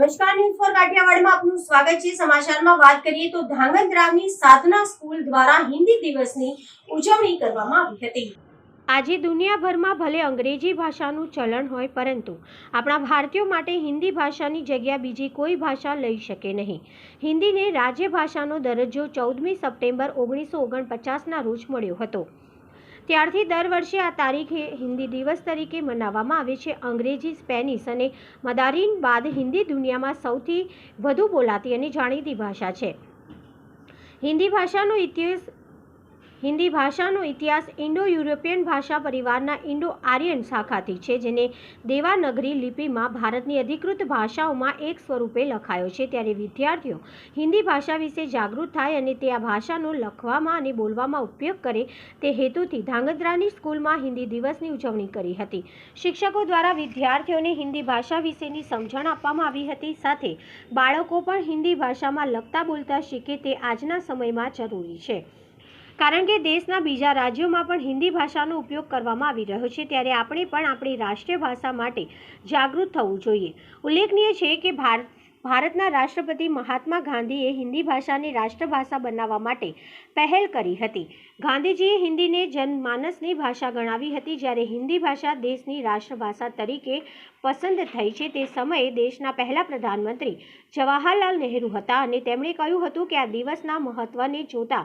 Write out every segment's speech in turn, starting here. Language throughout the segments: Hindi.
નમસ્કાર, ન્યૂઝ ફોર કાઠિયાવાડમાં આપનું સ્વાગત છે। સમાચારમાં વાત કરીએ તો ધાંગધ્રાની સાધના સ્કૂલ દ્વારા હિન્દી દિવસની ઉજવણી કરવામાં આવી હતી। આજે દુનિયાભરમાં ભલે અંગ્રેજી ભાષાનું ચલણ હોય, પરંતુ આપણા ભારતીયો માટે હિન્દી ભાષાની જગ્યા બીજી કોઈ ભાષા લઈ શકે નહીં। હિન્દીને રાજ્ય ભાષાનો દરજ્જો 14મી સપ્ટેમ્બર 1949ના રોજ મળ્યો હતો। ત્યારથી દર વર્ષે આ તારીખે હિન્દી દિવસ તરીકે મનાવવામાં આવે છે। અંગ્રેજી, સ્પેનિશ અને મદારીન બાદ હિન્દી દુનિયામાં સૌથી વધુ બોલાતી અને જાણીતી ભાષા છે। હિન્દી ભાષાનો ઇતિહાસ ઇન્ડો યુરોપિયન ભાષા પરિવારના ઇન્ડો આર્યન શાખાથી છે, જેને દેવાનગરી લિપિમાં ભારતની અધિકૃત ભાષાઓમાં એક સ્વરૂપે લખાયો છે। ત્યારે વિદ્યાર્થીઓ હિન્દી ભાષા વિશે જાગૃત થાય અને તે આ ભાષાનો લખવામાં અને બોલવામાં ઉપયોગ કરે તે હેતુથી ધાંગધ્રાની સ્કૂલમાં હિન્દી દિવસની ઉજવણી કરી હતી। શિક્ષકો દ્વારા વિદ્યાર્થીઓને હિન્દી ભાષા વિશેની સમજણ આપવામાં આવી હતી, સાથે બાળકો પણ હિન્દી ભાષામાં લખતા બોલતા શીખે તે આજના સમયમાં જરૂરી છે, કારણ કે દેશના બીજા રાજ્યોમાં પણ હિન્દી ભાષાનો ઉપયોગ કરવામાં આવી રહ્યો છે। ત્યારે આપણે પણ આપણી રાષ્ટ્રીય ભાષા માટે જાગૃત થવું જોઈએ। ઉલ્લેખનીય છે કે ભારતના રાષ્ટ્રપતિ મહાત્મા ગાંધીએ હિન્દી ભાષાને રાષ્ટ્રભાષા બનાવવા માટે પહેલ કરી હતી। ગાંધીજીએ હિન્દીને જનમાનસની ભાષા ગણાવી હતી। જ્યારે હિન્દી ભાષા દેશની રાષ્ટ્રભાષા તરીકે પસંદ થઈ છે તે સમયે દેશના પહેલા પ્રધાનમંત્રી જવાહરલાલ નહેરુ હતા, અને તેમણે કહ્યું હતું કે આ દિવસના મહત્વને જોતા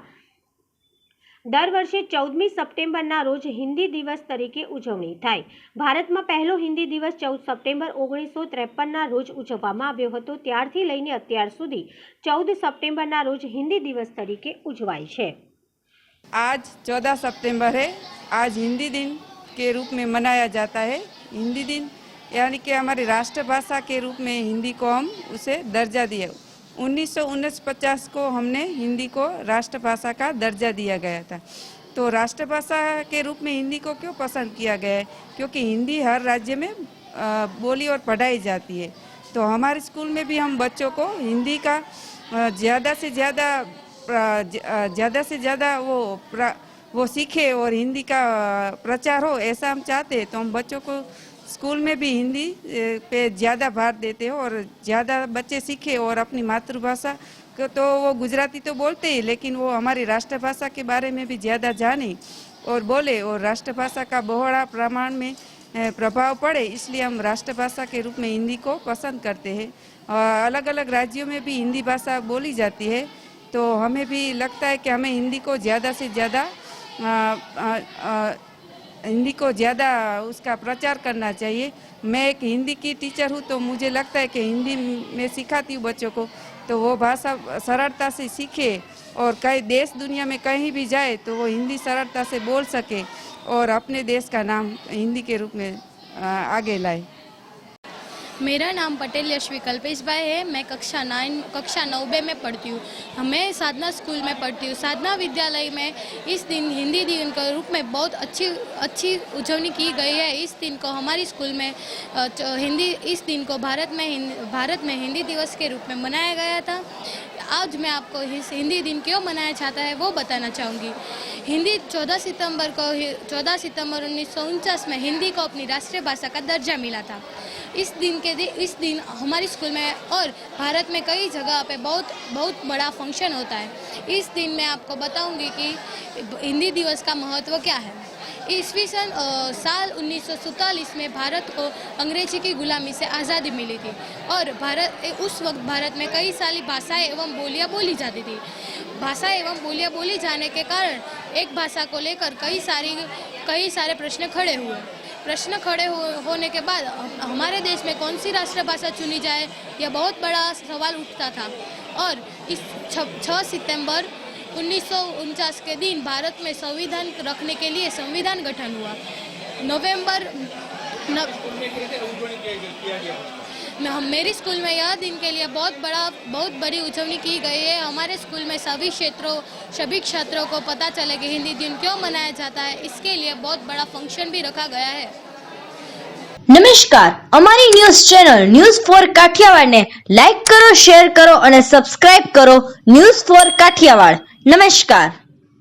દર વર્ષે 14મી સપ્ટેમ્બરના રોજ હિન્દી દિવસ તરીકે ઉજવણી થાય। ભારતમાં પહેલો હિન્દી દિવસ 14 સપ્ટેમ્બર 1953ના રોજ ઉજવવામાં આવ્યો હતો। ત્યારથી લઈને અત્યાર સુધી 14 સપ્ટેમ્બરના રોજ हिंदी दिवस तरीके उजवाय छे। आज 14 सितंबर है। आज हिंदी दिन के रूप में मनाया जाता है। हिंदी दिन यानी कि हमारी राष्ट्रभाषा के रूप में हिंदी को हम उसे दर्जा दिया। 1949 को हमने हिंदी को राष्ट्रभाषा का दर्जा दिया गया था। तो राष्ट्रभाषा के रूप में हिंदी को क्यों पसंद किया गया है? क्योंकि हिंदी हर राज्य में बोली और पढ़ाई जाती है। तो हमारे स्कूल में भी हम बच्चों को हिंदी का ज़्यादा से ज़्यादा वो सीखे और हिंदी का प्रचार हो, ऐसा हम चाहते हैं। तो हम बच्चों को स्कूल में भी हिंदी पे ज़्यादा भार देते हैं और ज़्यादा बच्चे सीखे और अपनी मातृभाषा को तो वो गुजराती तो बोलते ही, लेकिन वो हमारी राष्ट्रभाषा के बारे में भी ज़्यादा जाने और बोले और राष्ट्रभाषा का बहुड़ा प्रमाण में प्रभाव पड़े, इसलिए हम राष्ट्रभाषा के रूप में हिंदी को पसंद करते हैं। अलग अलग राज्यों में भी हिंदी भाषा बोली जाती है, तो हमें भी लगता है कि हमें हिंदी को ज़्यादा से ज़्यादा उसका प्रचार करना चाहिए। मैं एक हिंदी की टीचर हूँ, तो मुझे लगता है कि हिंदी में सिखाती हूँ बच्चों को, तो वो भाषा सरलता से सीखे और कई देश दुनिया में कहीं भी जाए तो वो हिंदी सरलता से बोल सके और अपने देश का नाम हिंदी के रूप में आगे लाए। मेरा नाम पटेल यशवी कल्पेश भाई है। मैं कक्षा 9B में पढ़ती हूँ। मैं साधना स्कूल में पढ़ती हूँ। साधना विद्यालय में इस दिन हिंदी दिन के रूप में बहुत अच्छी उजवनी की गई है। इस दिन को हमारी स्कूल में इस दिन को भारत में हिंदी दिवस के रूप में मनाया गया था। आज मैं आपको हिंदी दिन क्यों मनाया जाता है वो बताना चाहूँगी। हिंदी 14 सितंबर 1949 में हिंदी को अपनी राष्ट्रीय भाषा का दर्जा मिला था। इस दिन हमारी स्कूल में और भारत में कई जगह पे बहुत बड़ा फंक्शन होता है। इस दिन मैं आपको बताऊंगी कि हिंदी दिवस का महत्व क्या है। साल 1947 में भारत को अंग्रेजी की गुलामी से आज़ादी मिली थी और उस वक्त भारत में कई सारी भाषाएं एवं बोलियां बोली जाती थी। भाषा एवं बोलियां बोली जाने के कारण एक भाषा को लेकर कई सारे प्रश्न खड़े हुए। होने के बाद हमारे देश में कौन सी राष्ट्रभाषा चुनी जाए, यह बहुत बड़ा सवाल उठता था। और इस 6 सितंबर 1949 के दिन भारत में संविधान रखने के लिए संविधान गठन हुआ। मेरी स्कूल में यह दिन के लिए बहुत बड़ी उजवनी की गई है। हमारे स्कूल में सभी क्षेत्रों को पता चले कि हिंदी दिन क्यों मनाया जाता है, इसके लिए बहुत बड़ा फंक्शन भी रखा गया है। नमस्कार, अमारी news channel news for Kathiawar ने लाइक करो, शेयर करो और सब्सक्राइब करो न्यूज फॉर काठियावाड़। नमस्कार।